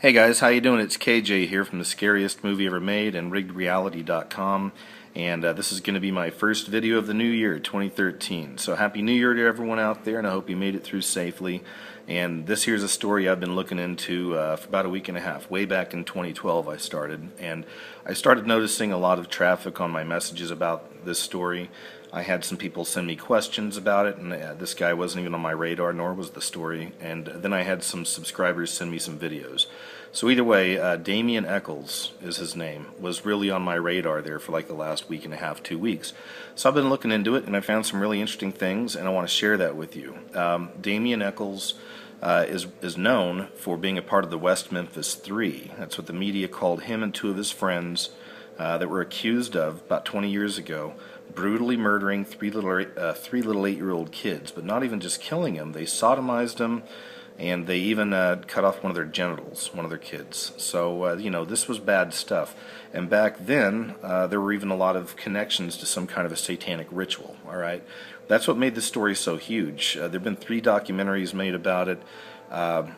Hey guys, how you doing? It's KJ here from the Scariest Movie Ever Made and RiggedReality.com, and this is going to be my first video of the new year, 2013. So happy New Year to everyone out there, and I hope you made it through safely. And this here's a story I've been looking into for about a week and a half. Way back in 2012 I started, and I started noticing a lot of traffic on my messages about this story. I had some people send me questions about it, and this guy wasn't even on my radar, nor was the story. And then I had some subscribers send me some videos. So either way, Damien Echols is his name, was really on my radar there for like the last week and a half, 2 weeks. So I've been looking into it, and I found some really interesting things, and I want to share that with you. Damien Echols is known for being a part of the West Memphis Three. That's what the media called him and two of his friends that were accused of, about 20 years ago, brutally murdering three little 8-year-old kids. But not even just killing them, they sodomized them, and they even cut off one of their genitals, one of their kids. So, you know, this was bad stuff. And back then, there were even a lot of connections to some kind of a satanic ritual, all right? That's what made this story so huge. There have been 3 documentaries made about it.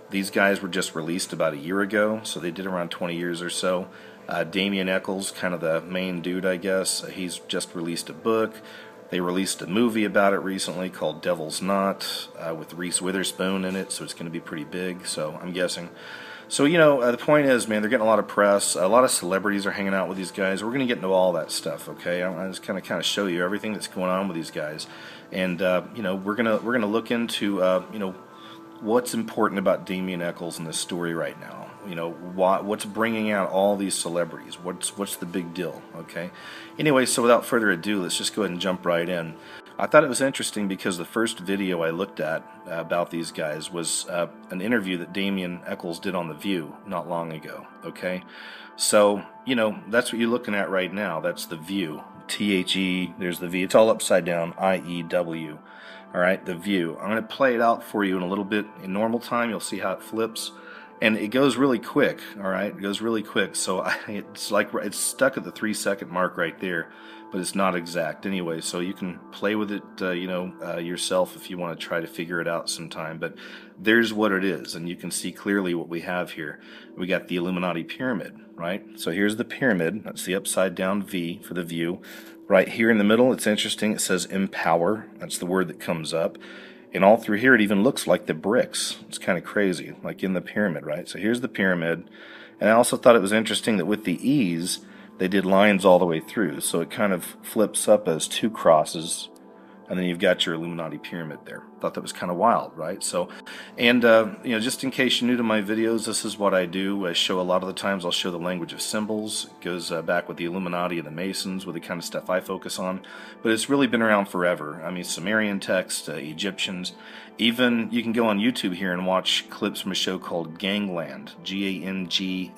These guys were just released about a year ago, so they did around 20 years or so. Damien Echols, kind of the main dude, I guess, he's just released a book. They released a movie about it recently called Devil's Knot with Reese Witherspoon in it, so it's going to be pretty big, so I'm guessing. So, you know, the point is, man, they're getting a lot of press. A lot of celebrities are hanging out with these guys. We're going to get into all that stuff, okay? I'm just kind of show you everything that's going on with these guys. And, you know, we're gonna look into, you know, what's important about Damien Echols in this story right now. You know, what's bringing out all these celebrities? What's the big deal? Okay. Anyway, so without further ado, let's just go ahead and jump right in. I thought it was interesting because the first video I looked at about these guys was an interview that Damien Echols did on The View not long ago. Okay, so you know that's what you're looking at right now. That's The View. T-H-E. There's the V. It's all upside down. I-E-W. All right, The View. I'm going to play it out for you in a little bit in normal time. You'll see how it flips. And it goes really quick, all right? It goes really quick, so it's like it's stuck at the 3-second mark right there, but it's not exact anyway. So you can play with it, you know, yourself if you want to try to figure it out sometime. But there's what it is, and you can see clearly what we have here. We got the Illuminati pyramid, right? So here's the pyramid. That's the upside down V for The View. Right here in the middle, it's interesting. It says empower. That's the word that comes up. And all through here, it even looks like the bricks. It's kind of crazy, like in the pyramid, right? So here's the pyramid. And I also thought it was interesting that with the E's, they did lines all the way through. So it kind of flips up as 2 crosses. And then you've got your Illuminati pyramid there. Thought that was kind of wild, right? So, and, you know, just in case you're new to my videos, this is what I do. I show a lot of the times I'll show the language of symbols. It goes back with the Illuminati and the Masons, with the kind of stuff I focus on. But it's really been around forever. I mean, Sumerian text, Egyptians. Even you can go on YouTube here and watch clips from a show called Gangland, G-A-N-G-L-A-N-D.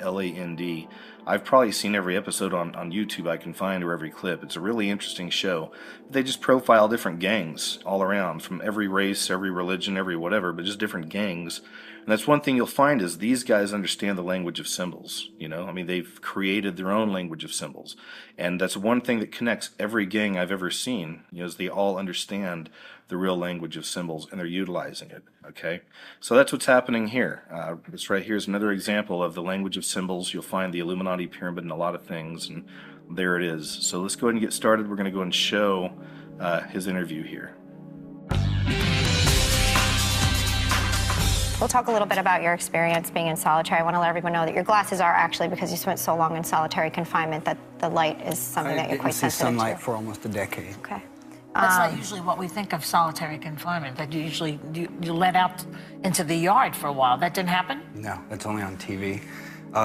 I've probably seen every episode on YouTube I can find, or every clip. It's a really interesting show. They just profile different gangs all around, from every race, every religion, every whatever, but just different gangs. And that's one thing you'll find is these guys understand the language of symbols. You know, I mean, they've created their own language of symbols. And that's one thing that connects every gang I've ever seen, you know, is they all understand the real language of symbols, and they're utilizing it, okay? So that's what's happening here. This right here is another example of the language of symbols. You'll find the Illuminati pyramid in a lot of things, and there it is. So let's go ahead and get started. We're going to go and show his interview here. We'll talk a little bit about your experience being in solitary. I want to let everyone know that your glasses are actually, because you spent so long in solitary confinement, that the light is something that you're quite sensitive to. I didn't see sunlight for almost a decade. Okay. That's not usually what we think of solitary confinement, that you usually you let out into the yard for a while. That didn't happen? No, that's only on TV.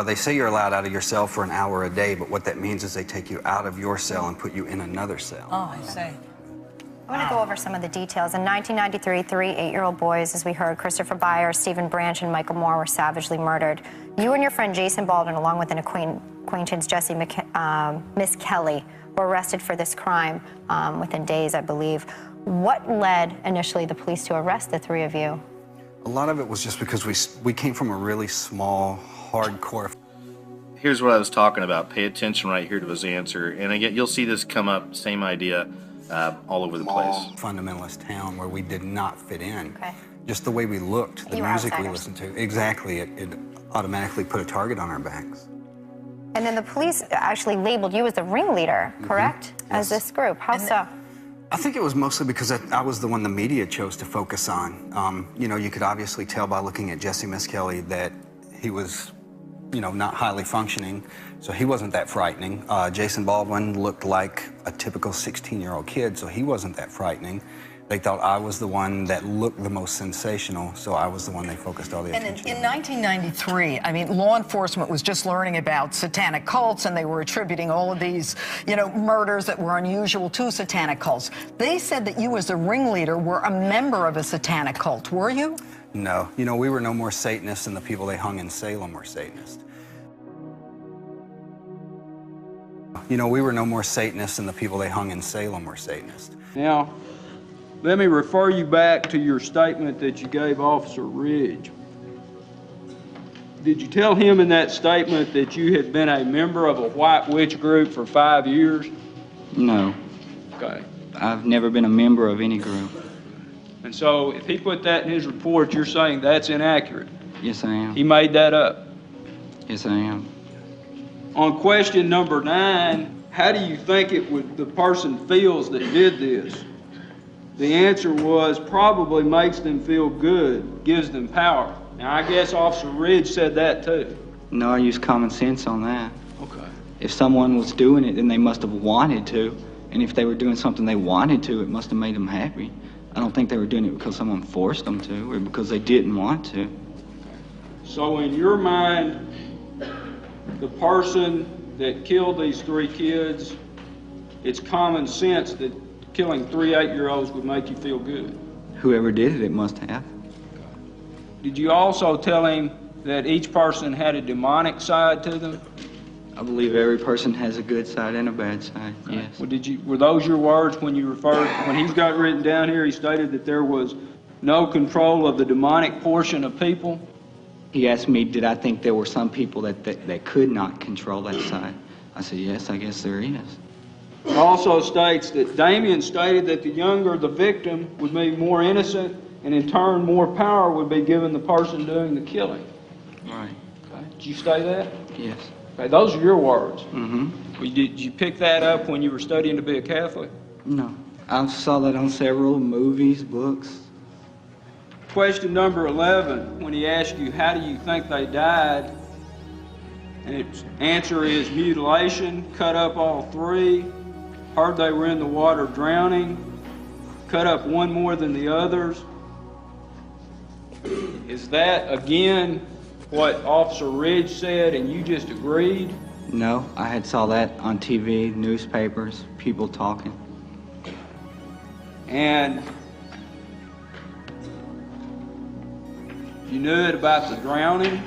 They say you're allowed out of your cell for an hour a day, but what that means is they take you out of your cell and put you in another cell. Oh, I see. I want to go over some of the details. In 1993, 3 8-year-old boys, as we heard, Christopher Byers, Stephen Branch, and Michael Moore, were savagely murdered. You and your friend Jason Baldwin, along with an acquaintance, Miss Kelly, were arrested for this crime within days, I believe. What led initially the police to arrest the 3 of you? A lot of it was just because we came from a really small, hardcore. Here's what I was talking about. Pay attention right here to his answer. And again, you'll see this come up, same idea, all over the place. Fundamentalist town where we did not fit in. Okay. Just the way we looked, the You were music we outsiders. listened to. Exactly. It automatically put a target on our backs. And then the police actually labeled you as the ringleader, correct? As this group. How so? I think it was mostly because I was the one the media chose to focus on. You know, you could obviously tell by looking at Jesse Miskelly that he was, you know, not highly functioning, so he wasn't that frightening. Jason Baldwin looked like a typical 16-year-old kid, so he wasn't that frightening. They thought I was the one that looked the most sensational, so I was the one they focused all the attention In on. 1993, I mean, law enforcement was just learning about satanic cults, and they were attributing all of these, you know, murders that were unusual to satanic cults. They said that you, as the ringleader, were a member of a satanic cult. Were you? No. You know, we were no more Satanists than the people they hung in Salem were Satanists. You know, we were no more Satanists than the people they hung in Salem were Satanists. Now, let me refer you back to your statement that you gave Officer Ridge. Did you tell him in that statement that you had been a member of a white witch group for 5 years? No, Okay. I've never been a member of any group. And so if he put that in his report, you're saying that's inaccurate. Yes, I am. He made that up. Yes, I am. On question number 9, how do you think the person feels that did this? The answer was probably makes them feel good, gives them power. Now, I guess Officer Ridge said that too. No, I use common sense on that. Okay. If someone was doing it, then they must have wanted to. And if they were doing something they wanted to, it must have made them happy. I don't think they were doing it because someone forced them to or because they didn't want to. So in your mind, the person that killed these 3 kids, it's common sense that killing 3 8-year-olds would make you feel good. Whoever did it, it must have. Did you also tell him that each person had a demonic side to them? I believe every person has a good side and a bad side, yes. Well, were those your words when you referred, when he's got written down here, he stated that there was no control of the demonic portion of people? He asked me, did I think there were some people that could not control that side? I said, yes, I guess there is. It also states that Damien stated that the younger the victim would be more innocent, and in turn more power would be given the person doing the killing. Right. Okay. Did you say that? Yes. Okay, those are your words. Mm-hmm. Well, did you pick that up when you were studying to be a Catholic? No. I saw that on several movies, books. Question number 11, when he asked you, how do you think they died? And its answer is mutilation, cut up all 3, heard they were in the water drowning, cut up one more than the others. Is that, again, what Officer Ridge said and you just agreed? No, I had saw that on TV, newspapers, people talking. And you knew it about the drowning,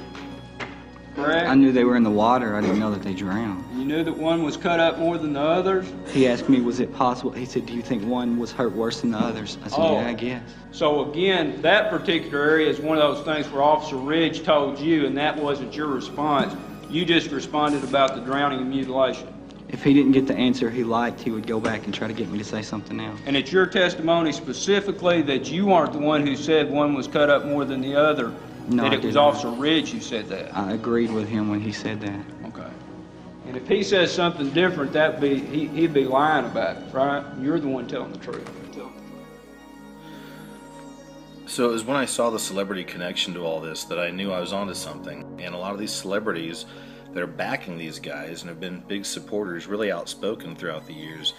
correct? I knew they were in the water. I didn't know that they drowned. You knew that one was cut up more than the others? He asked me, was it possible? He said, do you think one was hurt worse than the others? I said, yeah, I guess. So again, that particular area is one of those things where Officer Ridge told you and that wasn't your response. You just responded about the drowning and mutilation. If he didn't get the answer he liked, he would go back and try to get me to say something else. And it's your testimony specifically that you aren't the one who said one was cut up more than the other, No, that I it was did not. Officer Ridge who said that. I agreed with him when he said that. Okay. And if he says something different, he'd be lying about it, right? You're the one telling the truth. So it was when I saw the celebrity connection to all this that I knew I was onto something. And a lot of these celebrities that are backing these guys and have been big supporters, really outspoken throughout the years,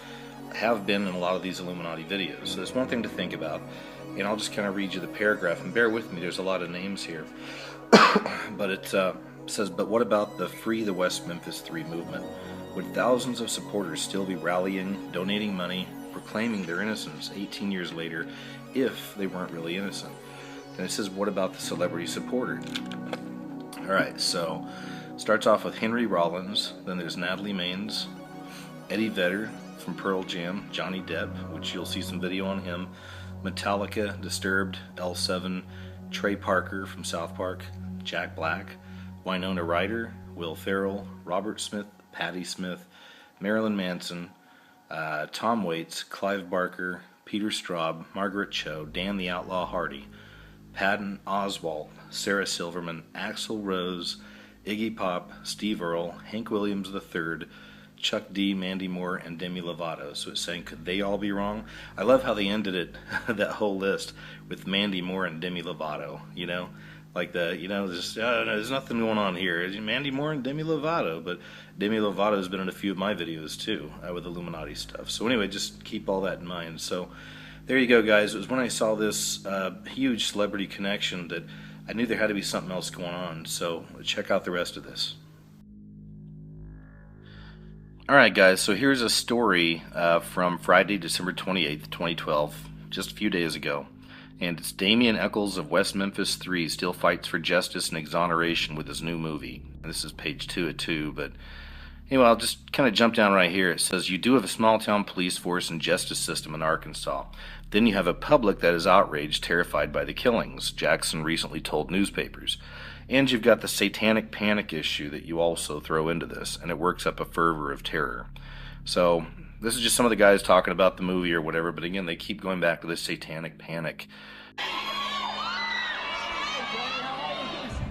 have been in a lot of these Illuminati videos. So there's one thing to think about. And I'll just kind of read you the paragraph, and bear with me, there's a lot of names here. But it says, but what about the Free the West Memphis Three movement? Would thousands of supporters still be rallying, donating money, proclaiming their innocence 18 years later if they weren't really innocent? And it says, what about the celebrity supporter? Alright, so starts off with Henry Rollins, then there's Natalie Maines, Eddie Vedder from Pearl Jam, Johnny Depp, which you'll see some video on him, Metallica, Disturbed, L7, Trey Parker from South Park, Jack Black, Winona Ryder, Will Ferrell, Robert Smith, Patti Smith, Marilyn Manson, Tom Waits, Clive Barker, Peter Straub, Margaret Cho, Dan the Outlaw Hardy, Patton Oswalt, Sarah Silverman, Axl Rose, Iggy Pop, Steve Earle, Hank Williams III, Chuck D, Mandy Moore, and Demi Lovato. So it's saying, could they all be wrong? I love how they ended it, that whole list, with Mandy Moore and Demi Lovato, you know? Like there's nothing going on here. It's Mandy Moore and Demi Lovato, but Demi Lovato has been in a few of my videos too, with Illuminati stuff. So anyway, just keep all that in mind. So there you go, guys. It was when I saw this huge celebrity connection that I knew there had to be something else going on. So check out the rest of this. Alright guys, so here's a story from Friday, December 28th, 2012, just a few days ago. And it's Damien Echols of West Memphis Three still fights for justice and exoneration with his new movie. And this is page 2 of 2, but anyway, I'll just kind of jump down right here. It says, you do have a small-town police force and justice system in Arkansas. Then you have a public that is outraged, terrified by the killings, Jackson recently told newspapers. And you've got the satanic panic issue that you also throw into this, and it works up a fervor of terror. So this is just some of the guys talking about the movie or whatever, but again, they keep going back to this satanic panic.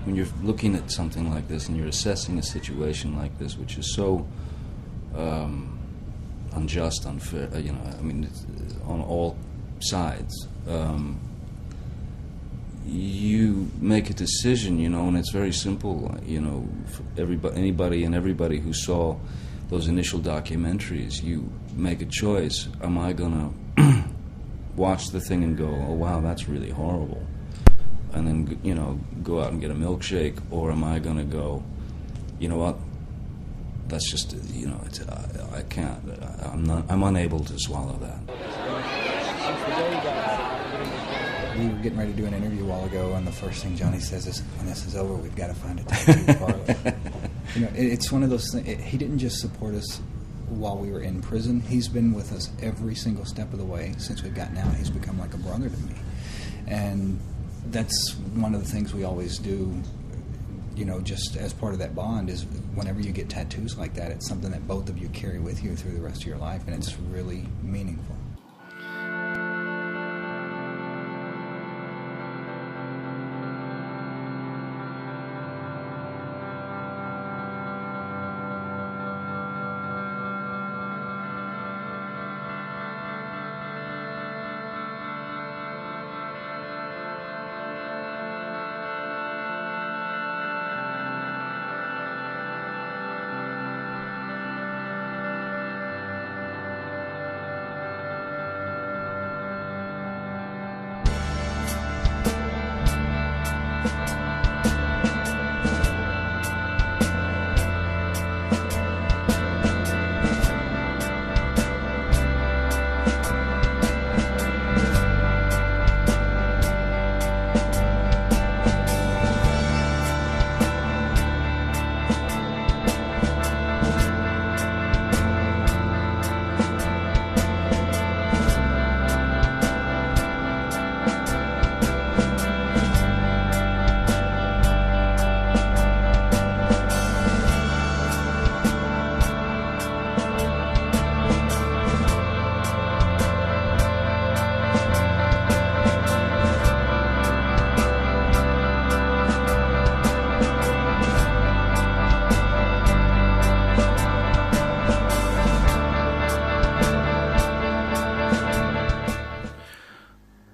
When you're looking at something like this and you're assessing a situation like this, which is so unjust, unfair, you know, I mean, it's on all sides, you make a decision, you know, and it's very simple, you know, for everybody who saw those initial documentaries, you make a choice. Am I gonna watch the thing and go, oh wow, that's really horrible, and then, you know, go out and get a milkshake, or am I gonna go, you know what, that's just, you know, it's, I can't, I'm unable to swallow that. We were getting ready to do an interview a while ago, and the first thing Johnny says is, when this is over, we've got to find a tattoo parlor. You know, it's one of those things. He didn't just support us while we were in prison. He's been with us every single step of the way since we've gotten out. He's become like a brother to me. And that's one of the things we always do, you know, just as part of that bond, is whenever you get tattoos like that, it's something that both of you carry with you through the rest of your life, and it's really meaningful.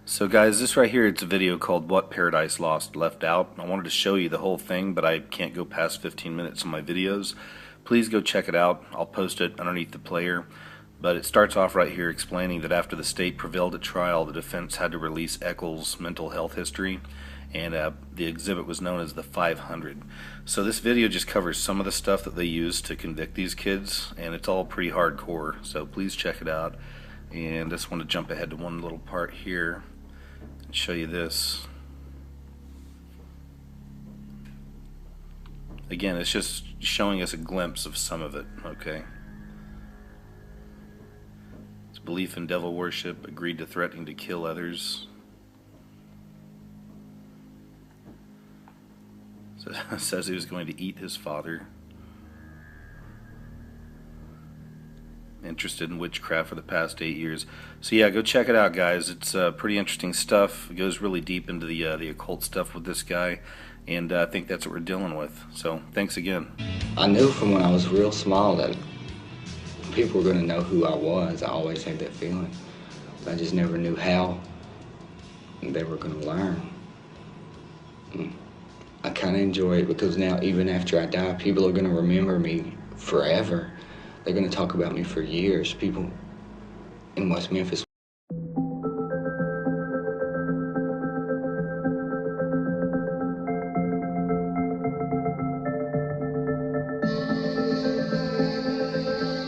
So guys, this right here, it's a video called What Paradise Lost Left Out. I wanted to show you the whole thing, but I can't go past 15 minutes on my videos. Please go check it out. I'll post it underneath the player. But it starts off right here explaining that after the state prevailed at trial, the defense had to release Echols' mental health history, and the exhibit was known as the 500. So this video just covers some of the stuff that they used to convict these kids, and it's all pretty hardcore, so please check it out. And I just want to jump ahead to one little part here and show you this. Again, it's just showing us a glimpse of some of it, okay? It's belief in devil worship, agreed to threatening to kill others. So it says he was going to eat his father. interested in witchcraft for the past 8 years. So yeah, go check it out, guys. It's pretty interesting stuff. It goes really deep into the occult stuff with this guy, and I think that's what we're dealing with. So thanks again. I knew from when I was real small that people were going to know who I was. I always had that feeling. I just never knew how they were going to learn. I kind of enjoy it because now, even after I die, people are going to remember me forever. They're going to talk about me for years. People in West Memphis